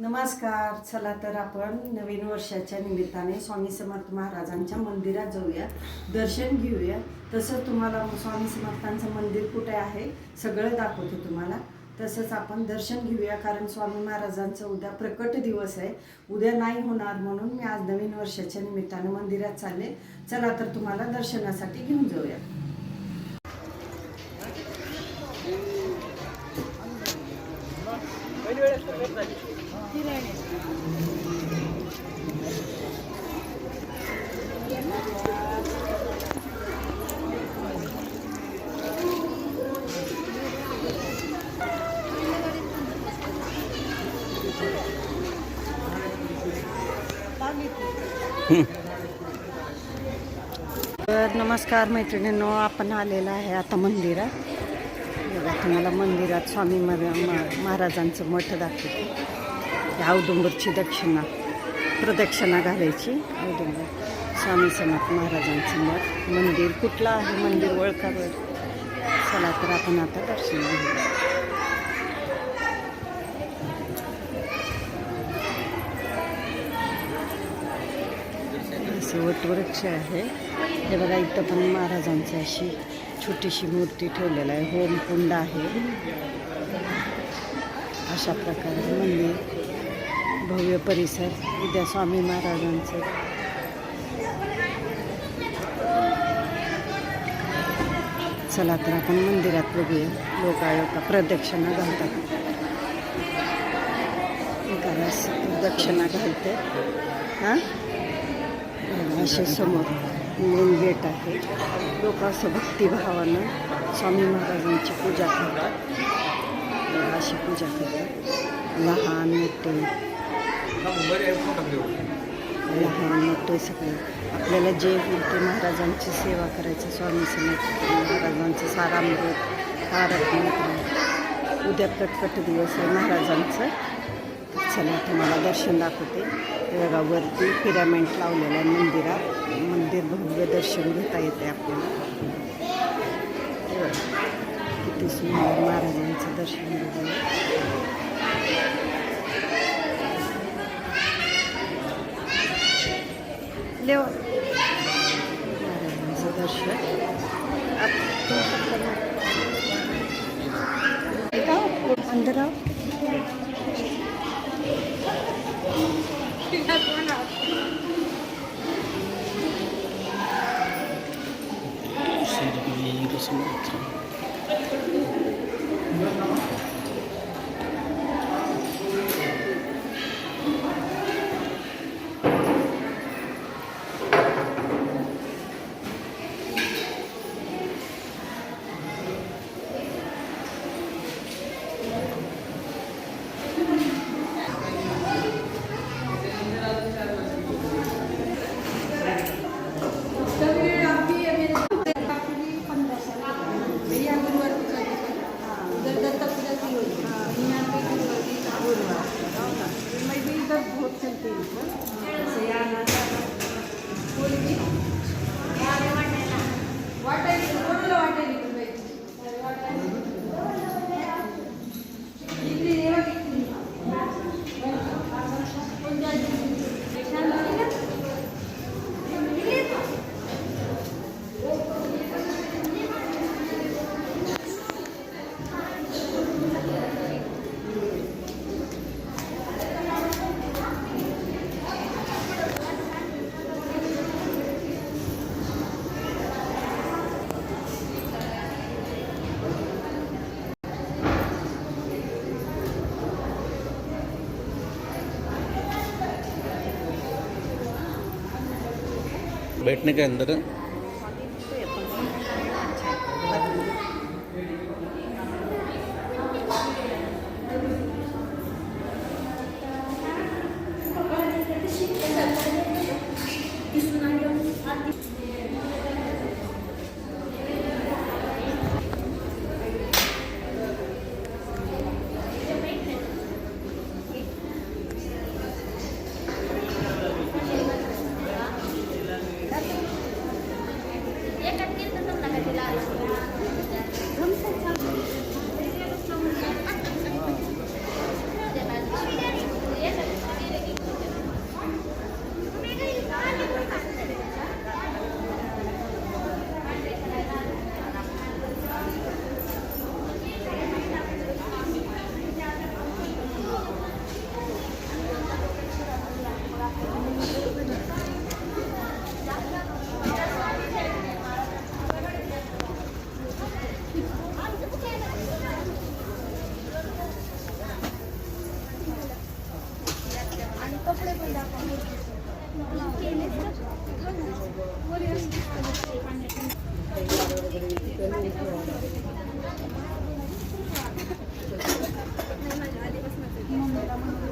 नमस्कार. चला तर आपण नवीन वर्षाच्या निमित्ताने स्वामी समर्थ महाराजांच्या मंदिरात जाऊया, दर्शन घेऊया. तसंच तुम्हाला स्वामी समर्थांचं मंदिर कुठे आहे सगळं दाखवतो तुम्हाला. तसंच आपण दर्शन घेऊया, कारण स्वामी महाराजांचा उद्या प्रकट दिवस आहे. उद्या नाही होणार म्हणून मी आज नवीन वर्षाच्या निमित्ताने मंदिरात चालले. चला तर तुम्हाला दर्शनासाठी घेऊन जाऊया. तर नमस्कार मैत्रिणींनो, आपण आलेला आहे आता मंदिरात. बघा, तुम्हाला मंदिरात स्वामी महाराजांचं मठ दाखवते. औदुंबरची प्रदक्षिणा घालायची. औदुंबर स्वामी समर्थ महाराजांचं मठ मंदिर कुठलं आहे, मंदिर ओळखा बरं. चला तर आपण आता दर्शन घेऊया. असे वटवृक्ष आहे. हे बघा, इथं पण महाराजांची अशी छोटीशी मूर्ती ठेवलेली आहे. होम कुंड आहे. अशा प्रकारे मंदिर, भव्य परिसर. उद्या स्वामी महाराजांचं चला तर आपण मंदिरात बघूया. लोक प्रदक्षिणा घालतात. एकाच प्रदक्षिणा घालते. हां, असे समोर मेन गेट आहे. लोक असं भक्तिभावानं स्वामी महाराजांची पूजा करतात. अशी पूजा करतात. लहान मोठे सगळे. आपल्याला जे होते महाराजांची सेवा करायची. स्वामी समर्थ महाराजांचं सारामृत तारक मंत्र. उद्या प्रकट दिवस आहे महाराजांचं. चला तुम्हाला दर्शन दाखवते. बघा, वरती पिरामिड लावलेलं आहे मंदिरात. मंदिर भव्य दर्शन घेता येते आपल्याला. किती सुंदर महाराजांचं दर्शन घेतलं. महाराजांचं दर्शन अंदर आओ. बैठने के अंदर मम्मीला म्हणून